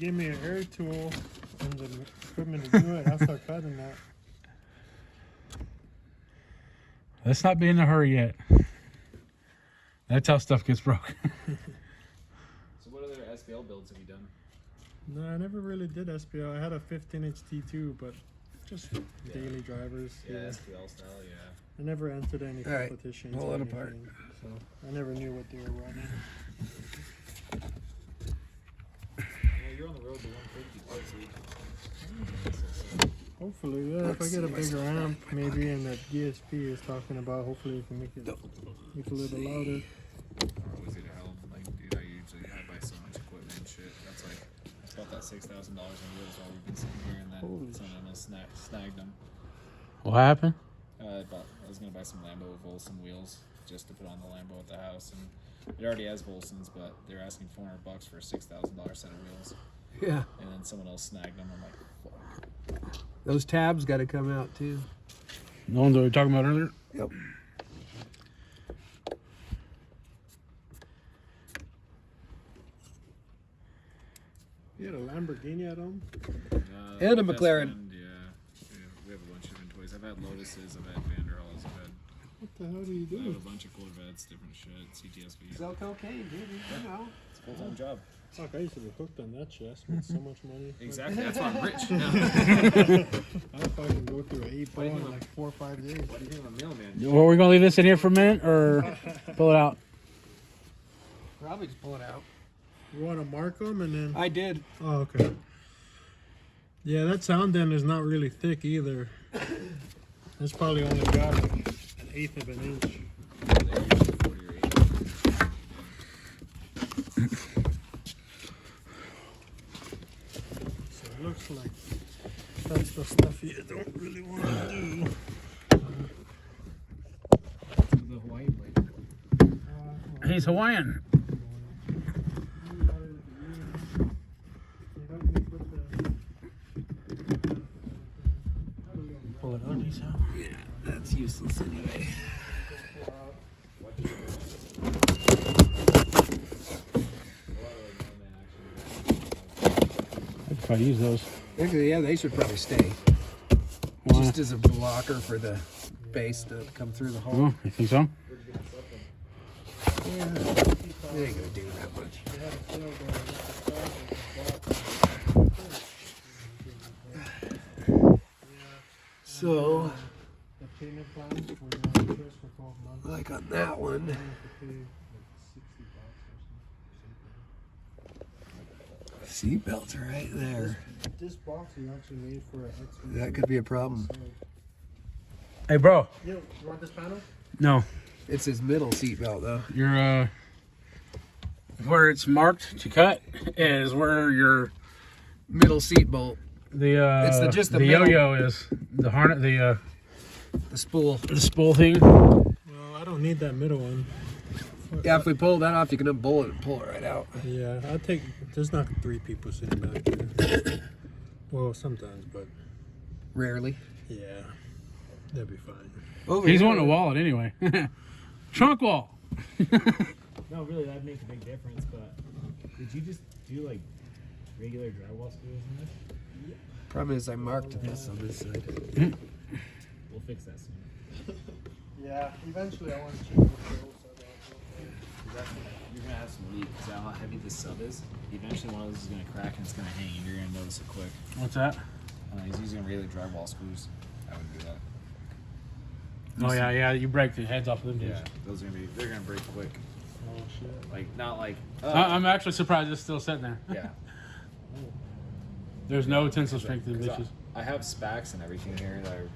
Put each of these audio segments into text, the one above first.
gave me an air tool and the equipment to do it. I'll start cutting that. Let's not be in a hurry yet. That's how stuff gets broke. So what other SPL builds have you done? No, I never really did SPL. I had a 15-inch T2, but just daily drivers. Yeah, SPL style, yeah. I never entered any All right, competitions. pull or it apart. anything, so I never knew what they were running. Yeah, you're on the road to 150 twice a week. Hopefully, yeah. If I get a bigger amp, maybe, and that DSP is talking about, hopefully we can make it a little bit louder. Was it hell? Like, dude, I usually buy so much equipment and shit. That's like, it's about that $6,000 on wheels while we've been sitting here, and then someone else snagged them. What happened? I was gonna buy some Lambo Volson wheels just to put on the Lambo at the house, and it already has Volsons, but they're asking $400 for a $6,000 set of wheels. Yeah. And then someone else snagged them. I'm like, fuck. Those tabs got to come out too. The ones that we were talking about earlier? Yep. You had a Lamborghini at home? And a best McLaren. Friend, yeah, we have a bunch of different toys. I've had Lotuses, I've had Vanderhalls, I've had. What the hell do you I have do? a bunch of Corvettes, different shit, CTSVs. Sell cocaine, dude. You know. It's a full-time job. Fuck, I used to be hooked on that shit. I spent so much money. Exactly, that's why I'm rich now. I fucking go through an 8 ball in like 4 or 5 days. Why do you think I'm a mailman? Well, we're going to leave this in here for a minute or pull it out? Probably just pull it out. You want to mark them and then... I did. Oh, okay. Yeah, that sound then is not really thick either. It's probably only got like 1/8 of an inch. They're usually 40 or 80. So it looks like that's the stuff you don't really want to do. The Hawaii plate. He's Hawaiian. Pull it on, he's out. Yeah, that's useless anyway. If I use those. Actually, yeah, they should probably stay. Why? Just as a blocker for the bass to come through the hole. Oh, you think so? Yeah, they ain't gonna do that much. So, like on that one, seat belts are right there. This box is actually made for an X. That could be a problem. Hey, bro. Yo, you want this panel? No. It's his middle seat belt though. Your, where it's marked to cut is where your, Middle seat bolt, the, just the the middle. yo-yo is. The harness, the spool. the spool thing. Well, I don't need that middle one. Yeah, if we pull that off, you can unbolt it and pull it right out. Yeah, I'll take. There's not 3 people sitting back here. Well, sometimes, but Rarely. yeah, that'd be fine. Over He's here. wanting a wallet anyway. Trunk wall. No, really, that'd make a big difference, but did you just do like regular drywall screws in this? Problem is, I marked this on this side. We'll fix that soon. Yeah, eventually I want to change the controls. You're gonna have some leak because how heavy this sub is. Eventually, one of those is gonna crack and it's gonna hang, and you're gonna notice it quick. What's that? He's using regular drywall screws. I wouldn't do that. Oh yeah, you break the heads off of them dudes. Yeah, those are they're gonna break quick. Oh shit. Like not like. I'm actually surprised it's still sitting there. Yeah. There's no tensile strength in 'Cause bitches. I have specs and everything here that are.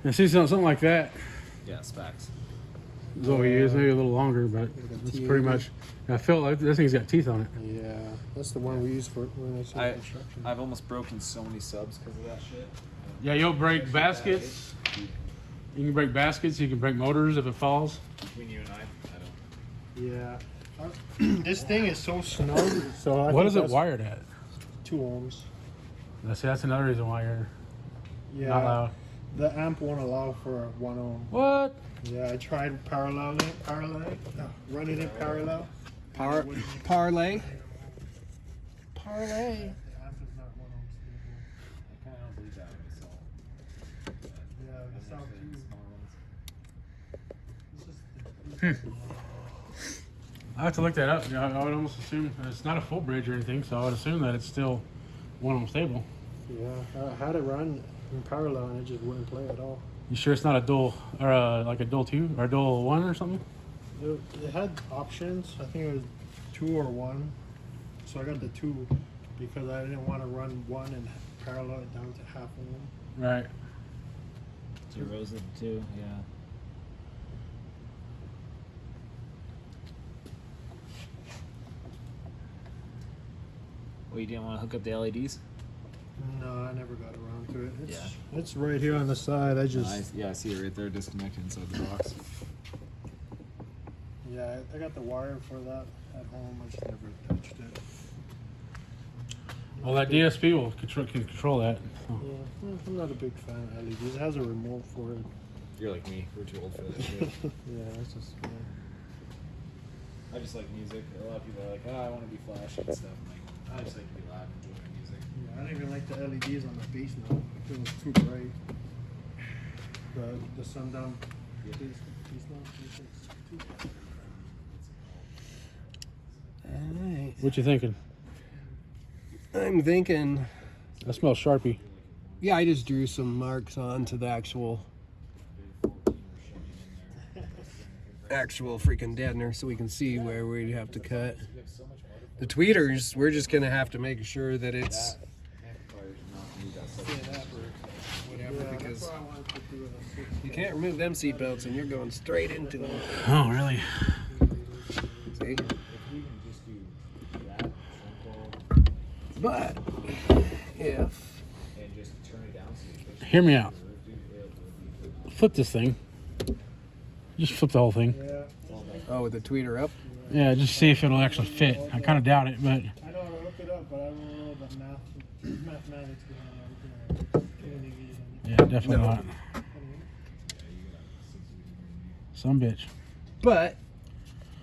I see something like that. Yeah, specs. Is what we use, maybe a little longer, but it's pretty much. I feel like this thing's got teeth on it. Yeah, that's the one we use for when it's in construction. I've almost broken so many subs because of that shit. Yeah, you'll break baskets. You can break baskets. You can break motors if it falls. Between you and I don't. Yeah. This thing is so snug. So I What think is it that's wired at? 2 ohms. See, that's another reason why you're Yeah. not loud. The amp won't allow for a 1 ohm. What? Yeah, I tried running it parallel. Parlay. Parlay. The amp is not 1 ohm stable. I kind of don't believe that with salt. Yeah, the sound too. I have to look that up. I would almost assume it's not a full bridge or anything, so I would assume that it's still 1 ohm stable. Yeah, I had it run in parallel and it just wouldn't play at all. You sure it's not a dual or like a dual 2 or a dual 1 or something? It had options. I think it was 2 or 1. So I got the 2 because I didn't want to run 1 and parallel it down to half ohm. Right. 2 rows of 2, yeah. Well, you didn't want to hook up the LEDs? No, I never got around to it. It's right here on the side. I just I see it right there disconnected inside the box. yeah, I got the wire for that at home. I just never touched it. Well, that DSP will can control that. So. Yeah, I'm not a big fan of LEDs. It has a remote for it. You're like me. We're too old for that shit. Yeah, it's just. I just like music. A lot of people are like, oh, I want to be flashy and stuff. I'm like, I just like to be loud and enjoy my music. Yeah, I don't even like the LEDs on the bass now. I feel it's too bright. The Sundown bass now, it's too bright. Alright. What you thinking? I'm thinking, That smells Sharpie. yeah, I just drew some marks onto the actual freaking deadener so we can see where we'd have to cut. The tweeters, we're just gonna have to make sure that it's whatever, Yeah, because that's why I wanted to do it a 6. you can't remove them seat belts and you're going straight into them. Oh, really? See? If we can just do that, But if and just turn it down so you push Hear me out. Flip this thing. Just flip the whole thing. Yeah. with the tweeter up. Yeah, just see if it'll actually fit. I kind of doubt it, but I know how to hook it up, but I don't know the mathematics behind everything. yeah, definitely not. Some bitch. But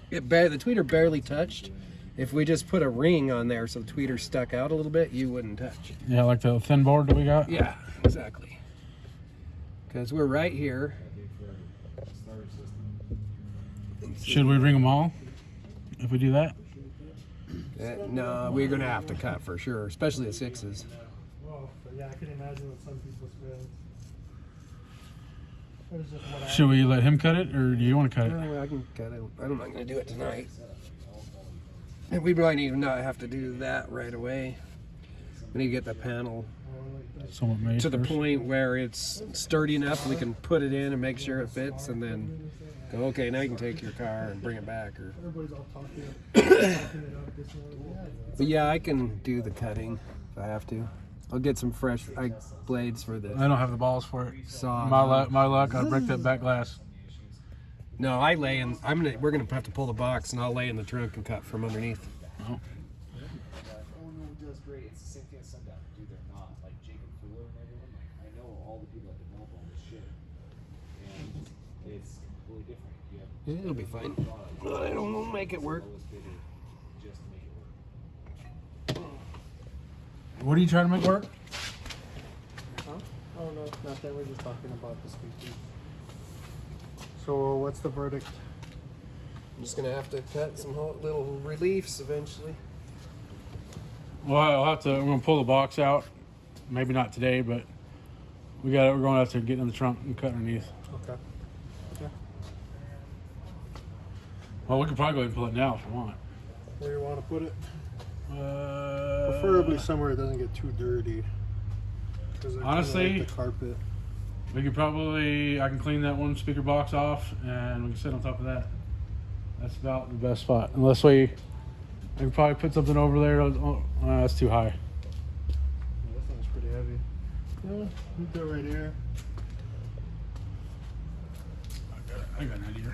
the tweeter barely touched. If we just put a ring on there so the tweeter stuck out a little bit, you wouldn't touch. Yeah, like the thin board that we got. Yeah, exactly. Because we're right here. Should we ring them all if we do that? No, we're gonna have to cut for sure, especially the 6s. Well, yeah, I can imagine what some people's feelings. It's just what Should we let him cut it, or do you want to cut it? I can cut it. I'm not gonna do it tonight. And we might even not have to do that right away. We need to get the panel Somewhat made to the first. point where it's sturdy enough we can put it in and make sure it fits, and then go, okay, now you can take your car and bring it back. Or everybody's all talking it up this morning. but yeah, I can do the cutting if I have to. I'll get some fresh blades for the I don't have the balls for it. saw. My luck, I'll break that back glass. No, I lay in. We're gonna have to pull the box, and I'll lay in the trunk and cut from underneath. Oh. Oh no, it does great. It's the same thing as Sundown. Dude, they're not. Like Jacob Fuller and everyone. Like I know all the people that develop all this shit, and it's completely different. You have Yeah, it'll be fine. I don't make it work. lowest bidder just to make it work. What are you trying to make work? Huh? Oh no, nothing. We're just talking about the speakers. So what's the verdict? I'm just gonna have to cut some little reliefs eventually. Well, I'll have to. We're gonna pull the box out. Maybe not today, but we're going to have to get in the trunk and cut underneath. Okay. Well, we could probably go ahead and pull it now if you want. Where do you want to put it? Preferably Preferably somewhere it doesn't get too dirty. 'Cause I kinda Honestly, like the carpet. we could probably. I can clean that one speaker box off, and we can sit on top of that. That's about the best spot. Unless I can probably put something over there. Oh, that's too high. Yeah, this thing's pretty heavy. Yeah, put that right here. I got an idea.